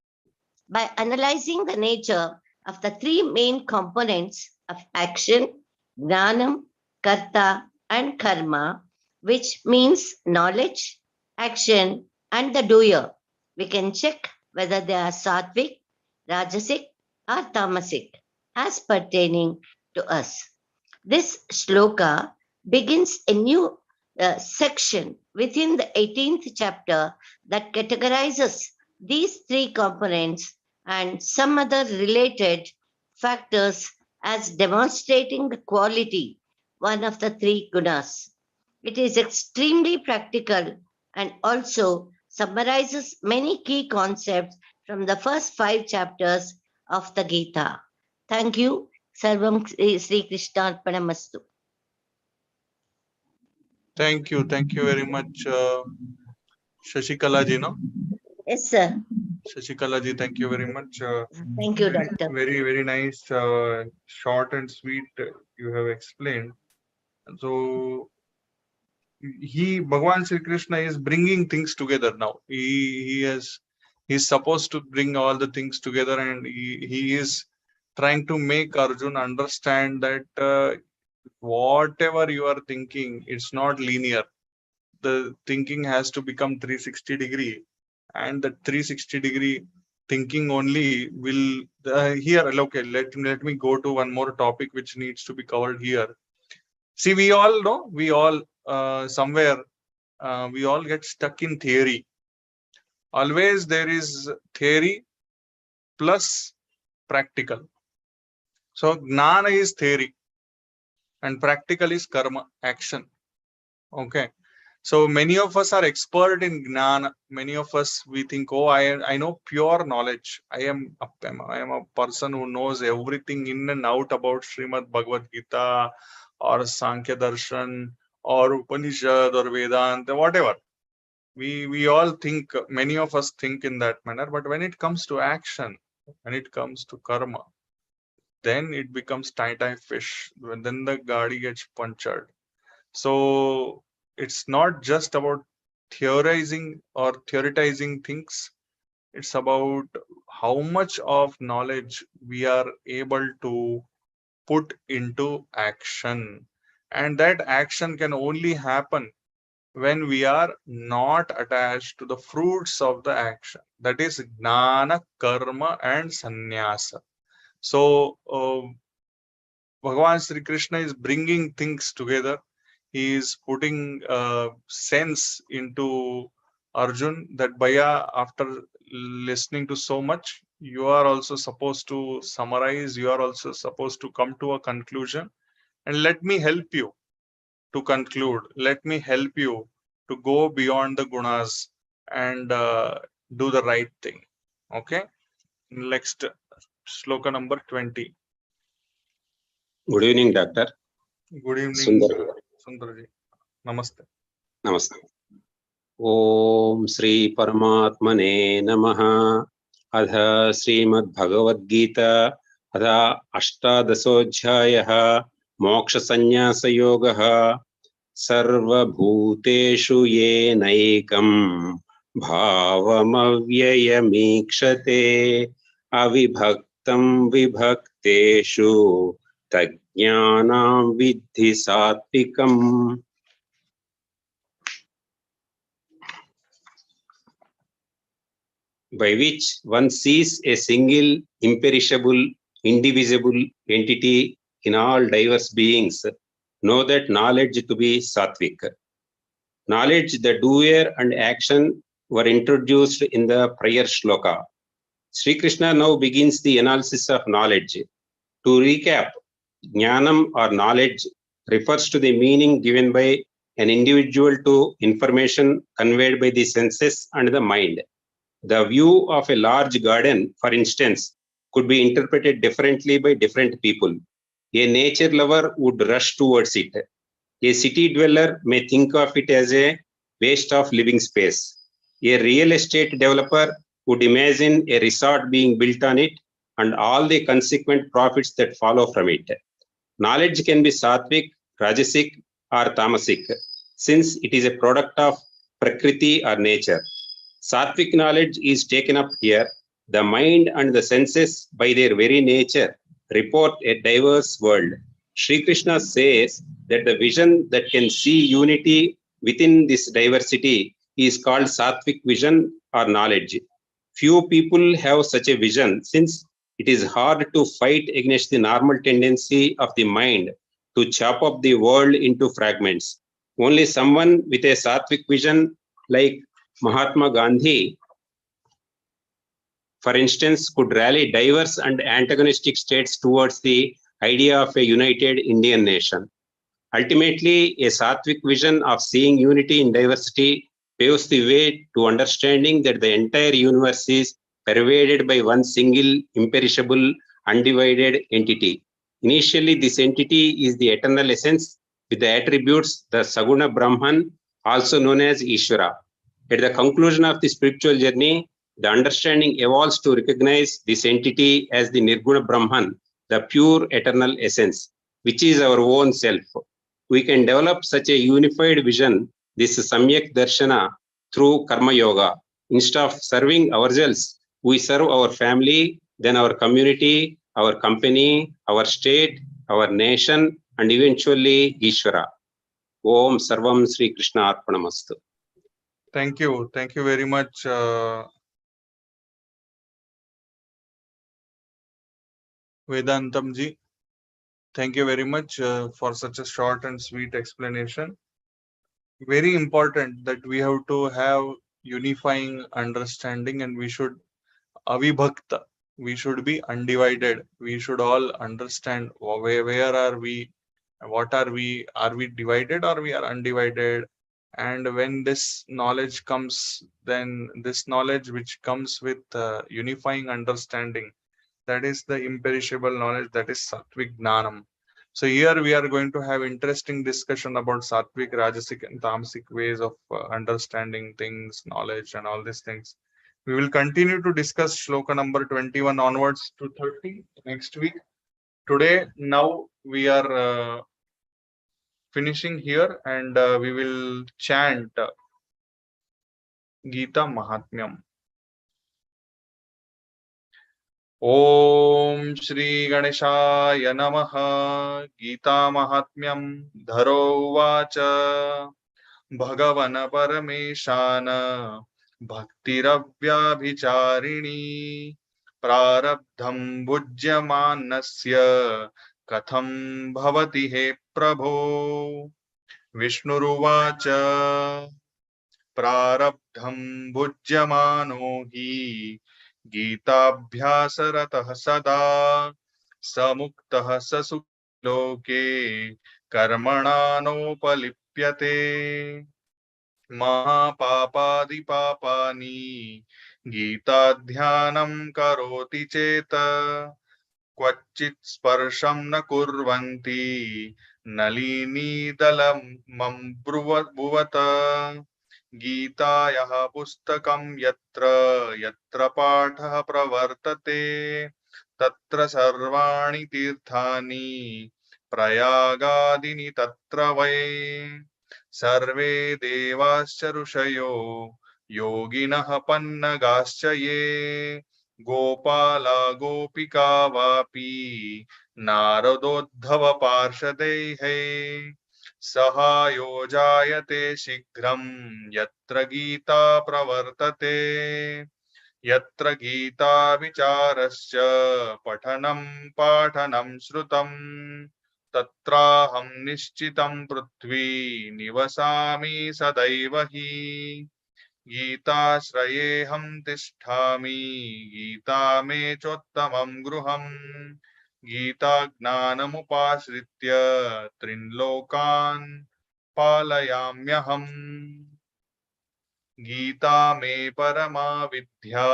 [SPEAKER 6] By analyzing the nature of the three main components of action, jnanam, karta, and karma, which means knowledge, action, and the doer, we can check whether they are sattvic, rajasic, or tamasic as pertaining to us. This shloka begins a new section within the 18th chapter that categorizes these three components and some other related factors as demonstrating the quality, one of the three gunas. It is extremely practical and also summarizes many key concepts from the first 5 chapters of the Gita. Thank you. Sarvam Sri Krishna Arpanamastu.
[SPEAKER 1] Thank you very much, Shashikala ji. No,
[SPEAKER 6] Yes, sir.
[SPEAKER 1] Shashikala ji, thank you very much.
[SPEAKER 6] Thank you, Doctor.
[SPEAKER 1] Very nice, short and sweet. You have explained. So Bhagavan Sri Krishna is bringing things together now. He's supposed to bring all the things together, and he is trying to make Arjun understand that whatever you are thinking, it's not linear. The thinking has to become 360-degree, and the 360-degree thinking only will here. Okay, let me go to one more topic which needs to be covered here. See, we all know, somewhere we all get stuck in theory. Always there is theory plus practical. So gnana is theory and practical is karma, action. Okay. So many of us are expert in gnana. Many of us, we think, oh, I know pure knowledge. I am a person who knows everything in and out about Srimad Bhagavad Gita or Sankhya Darshan or Upanishad or Vedanta, whatever. We all think, many of us think in that manner, but when it comes to action, when it comes to karma, then it becomes tie fish. Then the gadi gets punctured. So it's not just about theoretizing things. It's about how much of knowledge we are able to put into action. And that action can only happen when we are not attached to the fruits of the action. That is jnana, karma, and sannyasa. So Bhagavan Sri Krishna is bringing things together. He is putting sense into Arjun that Bhaya, after listening to so much, you are also supposed to summarize, you are also supposed to come to a conclusion, and let me help you to conclude. Let me help you to go beyond the gunas and do the right thing. Okay. Next, shloka number 20.
[SPEAKER 7] Good evening, Doctor.
[SPEAKER 1] Good evening,
[SPEAKER 7] Sundar.
[SPEAKER 1] Sundarji. Namaste.
[SPEAKER 7] Namaste. Om Shri Paramatmane Namaha. Adha Srimad Bhagavad Gita. Adha Ashtadasodhyayah. Moksha Sannyasa Yogaha. Sarva Bhuteshu Yenaikam. Bhavamavyayamikshate. Avibhaktam Vibhakteshu. Tajnanam Vidhi Sattvikam. By which one sees a single, imperishable, indivisible entity in all diverse beings, know that knowledge to be sattvic. Knowledge, the doer and action were introduced in the prior shloka. Sri Krishna now begins the analysis of knowledge. To recap, jnanam or knowledge refers to the meaning given by an individual to information conveyed by the senses and the mind. The view of a large garden, for instance, could be interpreted differently by different people. A nature lover would rush towards it. A city dweller may think of it as a waste of living space. A real estate developer would imagine a resort being built on it and all the consequent profits that follow from it. Knowledge can be sattvic, rajasic, or tamasic, since it is a product of prakriti or nature. Sattvic knowledge is taken up here. The mind and the senses, by their very nature, report a diverse world. Sri Krishna says that the vision that can see unity within this diversity is called Sattvic vision or knowledge. Few people have such a vision, since it is hard to fight against the normal tendency of the mind to chop up the world into fragments. Only someone with a Sattvic vision, like Mahatma Gandhi, for instance, could rally diverse and antagonistic states towards the idea of a united Indian nation. Ultimately, a Sattvic vision of seeing unity in diversity paves the way to understanding that the entire universe is pervaded by one single, imperishable, undivided entity. Initially, this entity is the eternal essence with the attributes the Saguna Brahman, also known as Ishvara. At the conclusion of the spiritual journey, the understanding evolves to recognize this entity as the Nirguna Brahman, the pure eternal essence, which is our own self. We can develop such a unified vision, this Samyak Darshana, through Karma Yoga. Instead of serving ourselves, we serve our family, then our community, our company, our state, our nation, and eventually Ishvara. Om Sarvam Sri Krishna Arpanamastu.
[SPEAKER 1] Thank you. Thank you very much, Vedantamji. Thank you very much for such a short and sweet explanation. Very important that we have to have unifying understanding, and we should avibhakta. We should be undivided. We should all understand where are we, what are we divided or we are undivided? And when this knowledge comes, then this knowledge which comes with unifying understanding, that is the imperishable knowledge, that is Sattvic Gnanam. So here we are going to have interesting discussion about Sattvic, Rajasic and Tamasic ways of understanding things, knowledge and all these things. We will continue to discuss Shloka number 21 onwards to 30 next week. Today, now we are finishing here, and we will chant Gita Mahatmyam. Om Shri Ganeshaya Namaha. Gita Mahatmyam Dharo Vacha Bhagavana Parameshana Bhaktiravyaभिचारिणी Prarabdham Bhujyamanasya Katham Bhavati He Prabho. Vishnuruvacha Prarabdham Bhujyamano Hi Gitabhyasaratah Sada Samuktah Sasukloke Karmananopalipyate Mahapapadi Gita-dhyanam karoti cheta Kvachit sparsham na kurvanti नलिनीदलमम्ब्रुवत गीतायाः पुस्तकं यत्र यत्र पाठः प्रवर्तते तत्र सर्वाणि तीर्थानि प्रयागादीनि तत्र वै सर्वे देवाश्च ऋषयो योगिनः पन्नगाश्च ये गोपाला गोपिका वापि नारदोद्धव पार्षदैः सहायो जायते शीघ्रं यत्र गीता प्रवर्तते यत्र गीता विचारश्च पठनं पाठनं श्रुतं तत्राहं निश्चितं पृथ्वी निवसामि सदैव हि गीताश्रयेऽहं तिष्ठामि गीता मे चोत्तमं गृहम् गीता ज्ञानमुपाश्रित्य त्रिलोकान् पालयाम्यहम् गीता मे परमा विद्या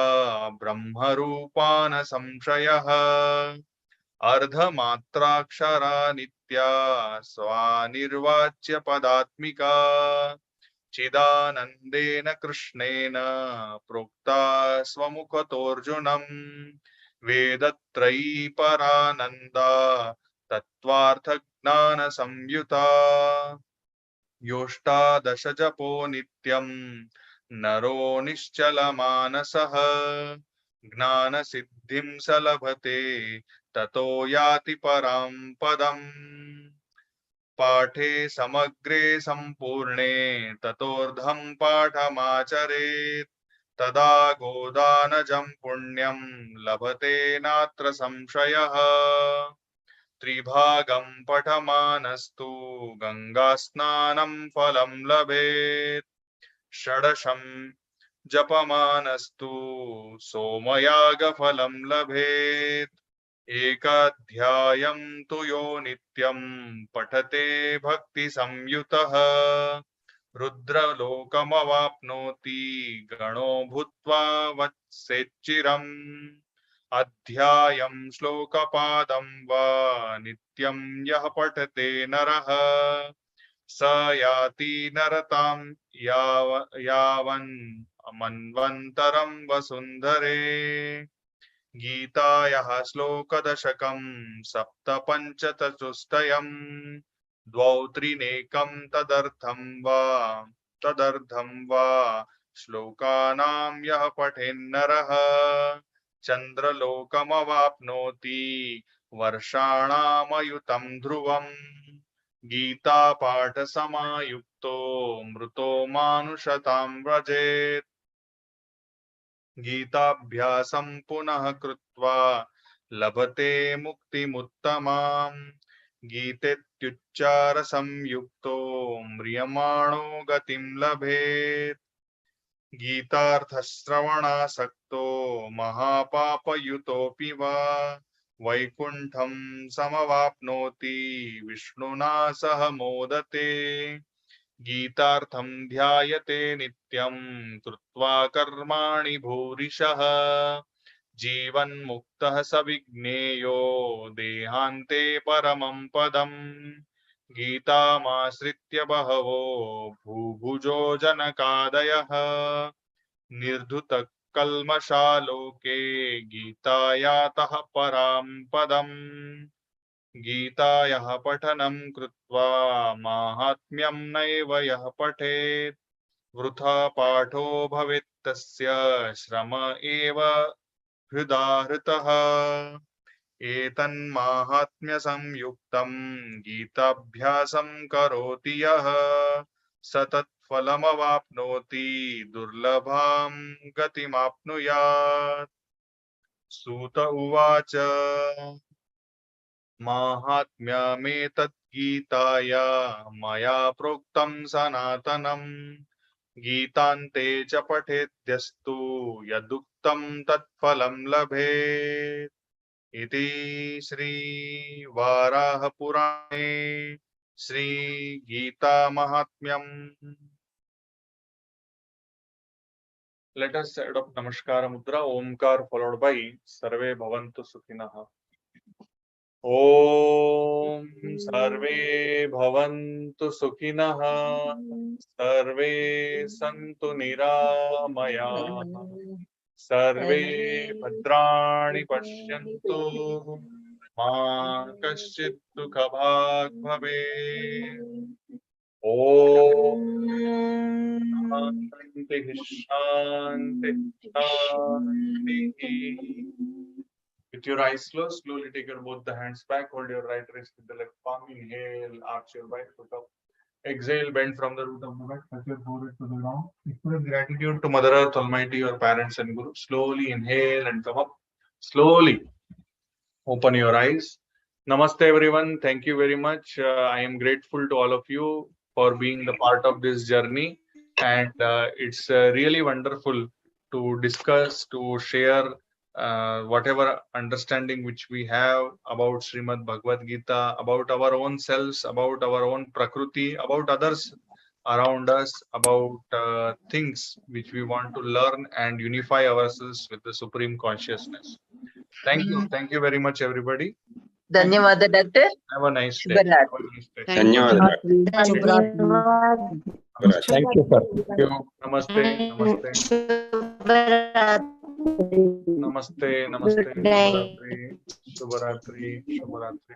[SPEAKER 1] ब्रह्मरूपा न संशयः अर्धमात्राक्षरा नित्या स्वानिर्वाच्य पदात्मिका चिदानन्देन कृष्णेन प्रोक्ता स्वमुखतोऽर्जुनम् वेदत्रयी परानन्दा तत्त्वार्थज्ञानसंयुता योष्टादश जपो नित्यं नरो निश्चलमानसः ज्ञानसिद्धिं स लभते ततो याति परां पदम् पाठे समग्रे सम्पूर्णे ततोऽर्धं पाठमाचरेत् तदा गोदानजं पुण्यं लभते नात्र संशयः त्रिभागं पठमानस्तु गङ्गास्नानं फलं लभेत् षडशं जपमानस्तु सोमयागफलं लभेत् एकाध्यायं तु यो नित्यं पठते भक्तिसंयुतः रुद्रलोकमवाप्नोति गणो भूत्वा वत्सेच्चिरम् अध्यायं श्लोकपादं वा नित्यं यः पठते नरः स याति नरतां यावन् मन्वन्तरं वसुन्धरे गीतायाः श्लोकदशकं सप्तपञ्चचतुष्टयम् द्वौ त्रिनेकं तदर्थं वा श्लोकानां यः पठेन्नरः चन्द्रलोकमवाप्नोति वर्षाणामयुतं ध्रुवम् गीतापाठसमायुक्तो मृतो मानुषतां व्रजेत् गीताभ्यासं पुनः कृत्वा लभते मुक्तिमुत्तमाम् गीतेत्युच्चारसंयुक्तो म्रियमाणो गतिं लभेत् गीतार्थश्रवणासक्तो महापापयुतोऽपि वा वैकुण्ठं समवाप्नोति विष्णुना सह मोदते गीतार्थं ध्यायते नित्यं कृत्वा कर्माणि भूरिशः जीवन्मुक्तः स विज्ञेयो देहान्ते परमं पदम् गीतामाश्रित्य बहवो भूभुजो जनकादयः निर्धुतकल्मषालोके गीतायातः परां पदम् गीतायाः पठनं कृत्वा माहात्म्यं नैव यः पठेत् वृथा पाठो भवेत् तस्य श्रम एव हृदाहृतः एतन्माहात्म्यसंयुक्तं गीताभ्यासं करोति यः स तत्फलमवाप्नोति दुर्लभां गतिमाप्नुयात् सूत उवाच माहात्म्यमेतत् गीताया मया प्रोक्तं सनातनम् गीतान्ते च पठेद्यस्तु यदुक्तं तत्फलं लभेत् इति श्रीवाराहपुराणे श्रीगीतामाहात्म्यम् Let us adopt Namaskara Mudra, Omkar followed by Sarve Bhavantu Sukhinah. Om Sarve Bhavantu Sukhinah Sarve Santu Niramayah Sarve Bhadrani Pashyantu Ma Kaschit Dukhabhag Bhave Om Shanti Shanti Shanti. With your eyes closed, slowly take your both the hands back, hold your right wrist with the left palm, inhale, arch your right foot up. Exhale, bend from the root of the back, touch your forehead to the ground. Express gratitude to Mother Earth, Almighty, your parents and Guru. Slowly inhale and come up. Slowly open your eyes. Namaste, everyone. Thank you very much. I am grateful to all of you for being the part of this journey. And it's really wonderful to discuss, to share whatever understanding which we have about Srimad Bhagavad Gita, about our own selves, about our own Prakriti, about others around us, about things which we want to learn and unify ourselves with the Supreme Consciousness. Thank you. Thank you very much, everybody.
[SPEAKER 2] ಧನ್ಯವಾದ doctor.
[SPEAKER 1] Have a nice day.
[SPEAKER 2] ಶುಭರಾತ್ರಿ.
[SPEAKER 1] Have a nice day.
[SPEAKER 7] ಧನ್ಯವಾದ
[SPEAKER 8] Thank you, sir.
[SPEAKER 1] Thank you. Namaste. Namaste. Namaste. Namaste.
[SPEAKER 6] Good night.
[SPEAKER 1] Shubharatri. Shubharatri. Shubharatri.